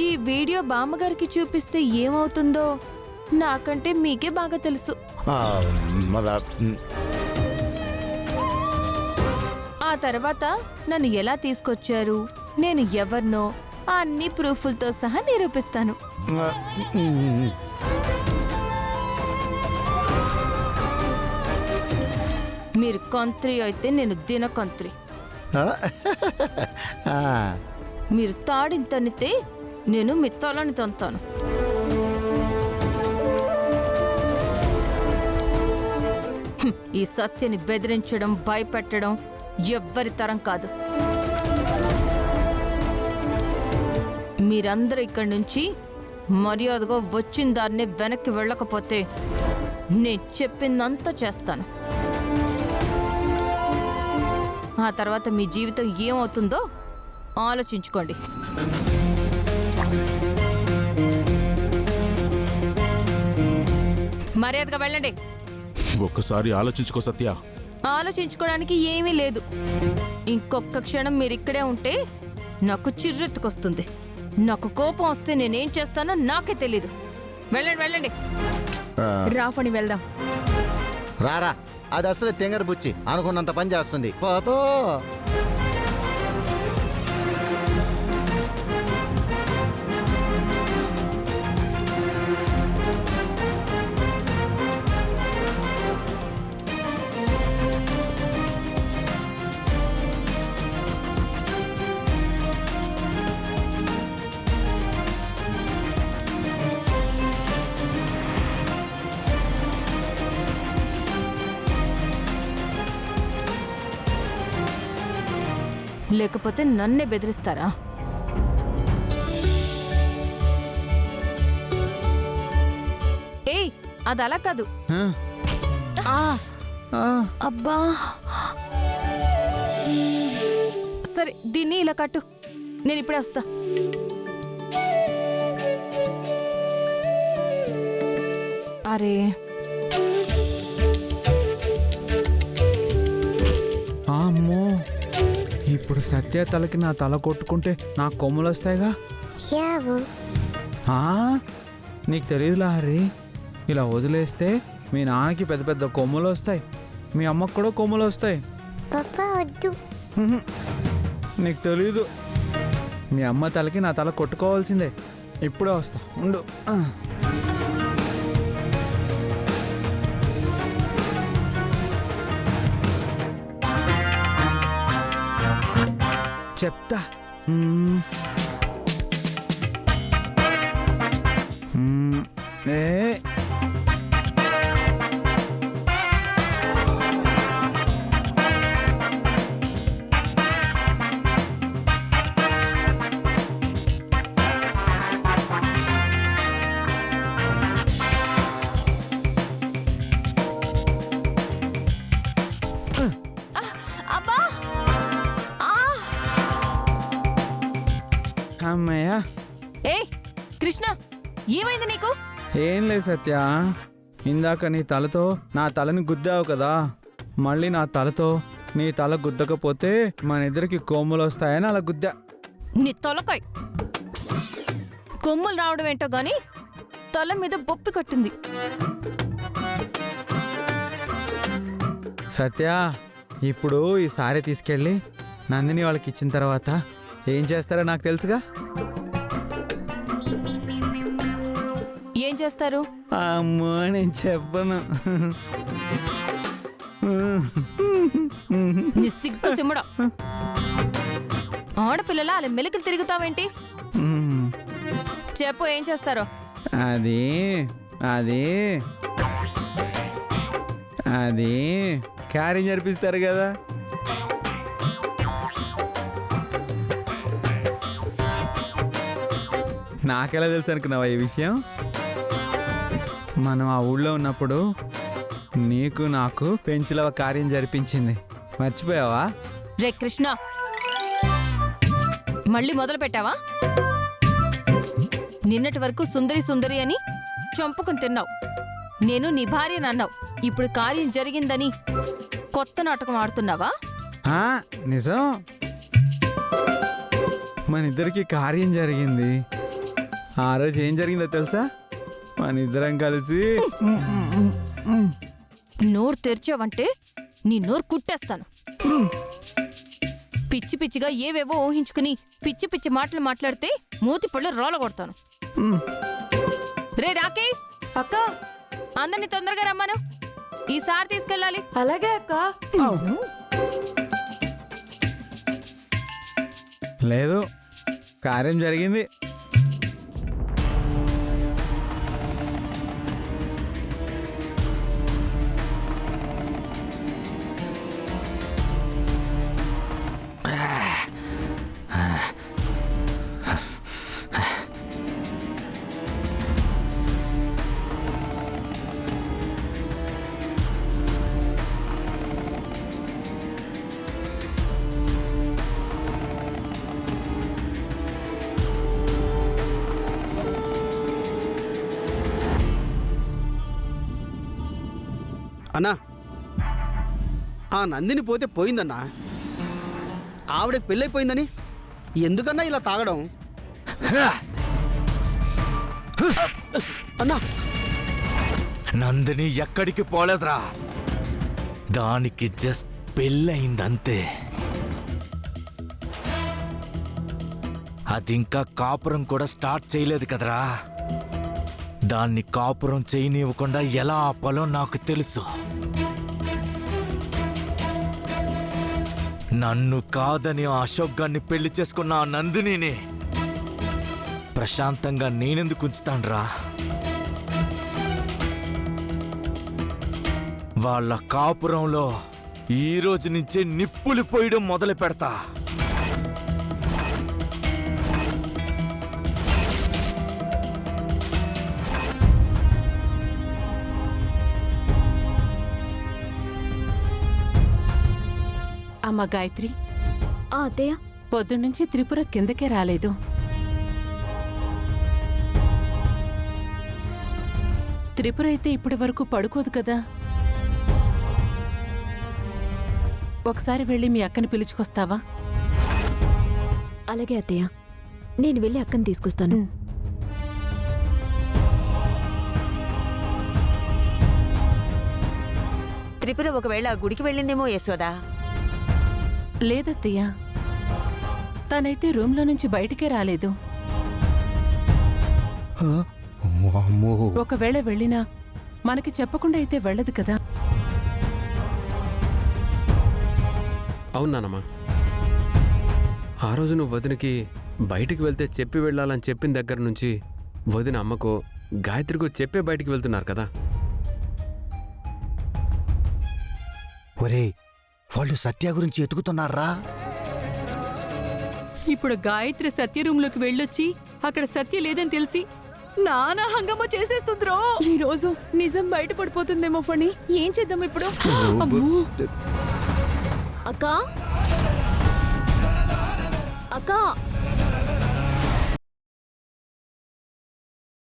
ఈ వీడియో బామ్మగారికి చూపిస్తే ఏమవుతుందో నాకంటే మీకే బాగా తెలుసు. ఆ తర్వాత నన్ను ఎలా తీసుకొచ్చారు, నేను ఎవరినో అన్ని ప్రూఫ్లతో సహా నిరూపిస్తాను. మీరు కంత్రి అయితే నేను దినకంత్రి. మీరు తాడిని తన్నితే నేను మీ తలని తంతాను. ఈ సత్యని బెదిరించడం, భయపెట్టడం ఎవ్వరి తరం కాదు. మీరందరూ ఇక్కడి నుంచి మర్యాదగా వచ్చిన దాన్నే వెనక్కి వెళ్ళకపోతే నేను చెప్పిందంతా చేస్తాను. ఆ తర్వాత మీ జీవితం ఏమవుతుందో ఆలోచించుకోండి. మర్యాదగా వెళ్ళండి. ఒక్కసారి ఆలోచించుకో సత్య. ఆలోచించుకోవడానికి ఏమీ లేదు. ఇంకొక క్షణం మీరు ఇక్కడే ఉంటే నాకు చిర్రెత్తుకొస్తుంది. నాకు కోపం వస్తే నేనేం చేస్తానో నాకే తెలీదు. వెళ్ళండి వెళ్ళండి. రాఫణి వెళ్దాం. రారా, అది అసలు తెంగర బుచ్చి అనుకున్నంత పని చేస్తుంది. పోతో లేకపోతే నన్నే బెదిరిస్తారా? ఏయ్, అది అలా కాదు. అబ్బా, సరే దీన్ని ఇలా కట్టు. నేను ఇప్పుడే వస్తా. అరే, అమ్మో, ఇప్పుడు సత్య తలకి నా తల కొట్టుకుంటే నాకు కొమ్ములు వస్తాయిగా. నీకు తెలియదులా హరి, ఇలా వదిలేస్తే మీ నాన్నకి పెద్ద పెద్ద కొమ్ములు వస్తాయి, మీ అమ్మకు కూడా కొమ్ములు వస్తాయి. నీకు తెలీదు, మీ అమ్మ తలకి నా తల కొట్టుకోవాల్సిందే. ఇప్పుడే వస్తా, ఉండు. చెప్తా. అమ్మయ్యా. ఏ కృష్ణ, ఏమైంది నీకు? ఏం లేదు సత్య, ఇందాక నీ తలతో నా తలని గుద్దావు కదా, మళ్ళీ నా తలతో నీ తల గుద్దకపోతే మన ఇద్దరికి కొమ్ములు వస్తాయని అలా గుద్దా. నీ తలకాయ్ కొమ్ములు రావడం ఏంటో గాని తల మీద బొప్పి కట్టింది. సత్య, ఇప్పుడు ఈ సారీ తీసుకెళ్ళి నందిని వాళ్ళకి ఇచ్చిన తర్వాత ఏం చేస్తారో నాకు తెలుసుగా. ఏం చేస్తారు? అమ్మో, నేను చెప్పను. నీ సిగ్గు సిమ్ముడా. ఆడపిల్లలా అలా మెలికలు తిరుగుతావేంటి? చెప్పు, ఏం చేస్తారో. అది అది అది క్యారేజ్ జరిపిస్తారు కదా. నాకెలా తెలుసు అనుకున్నావా ఈ విషయం? మనం ఆ ఊళ్ళో ఉన్నప్పుడు నీకు నాకు పెంచులవ కార్యం జరిపించింది, మర్చిపోయావా? రే కృష్ణ, మళ్ళీ మొదలు పెట్టావా? నిన్నటి వరకు సుందరి సుందరి అని చంపుకుని తిన్నావు. నేను నీ భార్యని అన్నావు. ఇప్పుడు కార్యం జరిగిందని కొత్త నాటకం ఆడుతున్నావా? నిజం, మన ఇద్దరికి కార్యం జరిగింది. ఆ రోజు ఏం జరిగిందో తెలుసా? మన ఇద్దరం కలిసి నోరు తెరిచావంటే నీ నోరు కుట్టేస్తాను. పిచ్చి పిచ్చిగా ఏవేవో ఊహించుకుని పిచ్చి పిచ్చి మాటలు మాట్లాడితే మూతి పళ్ళు రోల కొడతాను. రే రాకే అక్క అందరిని తొందరగా రమ్మను, ఈసారి తీసుకెళ్ళాలి. అలాగే అక్క. లేదు, కార్యం జరిగింది. అన్నా, ఆ నందిని పోతే పోయిందన్నా. ఆవిడకి పెళ్ళైపోయిందని ఎందుకన్నా ఇలా తాగడం? అన్నా, నందిని ఎక్కడికి పోలేదురా, దానికి జస్ట్ పెళ్ళయిందంతే. అది ఇంకా కాపురం కూడా స్టార్ట్ చేయలేదు కదరా. దాన్ని కాపురం చేయనివ్వకుండా ఎలా ఆపాలో నాకు తెలుసు. నన్ను కాదని ఆ అశోక్ గారిని పెళ్లి చేసుకున్న ఆ నందినిని ప్రశాంతంగా నేనెందుకు ఉంచుతాన్రా? వాళ్ళ కాపురంలో ఈ రోజు నుంచే నిప్పులు పోయడం మొదలు పెడతా. అమ్మ గాయత్రి, అత్తయ్య, పొద్దున్నుంచి త్రిపుర కిందకే రాలేదు. త్రిపుర అయితే ఇప్పటి వరకు పడుకోదు కదా. ఒకసారి వెళ్ళి మీ అక్కని పిలుచుకొస్తావా? అలాగే అత్తయ్య, నేను వెళ్ళి అక్కని తీసుకొస్తాను. త్రిపుర ఒకవేళ గుడికి వెళ్ళిందేమో యశోదా. లేదత్తయ్య, తనైతే రూమ్లో నుంచి బయటికే రాలేదు. ఒకవేళ వెళ్ళినా మనకి చెప్పకుండా అయితే వెళ్ళదు కదా. అవునానమ్మా, ఆ రోజు నువ్వు వదినకి బయటికి వెళ్తే చెప్పి వెళ్ళాలని చెప్పిన దగ్గర నుంచి వదిన అమ్మకో గాయత్రికో చెప్పే బయటికి వెళ్తున్నారు కదా. ఒరే, వాళ్ళు సత్య గురించి ఎతుకుతున్నారా? ఇప్పుడు గాయత్రి సత్య రూమ్ లోకి వెళ్ళొచ్చి అక్కడ సత్య లేదని తెలిసి నానా హంగమా చేసేస్తుందిరో. ఈ రోజు నిజం బయటపడిపోతుందేమో ఫణి. ఏం చేద్దాం ఇప్పుడు? అక్క, అక్క,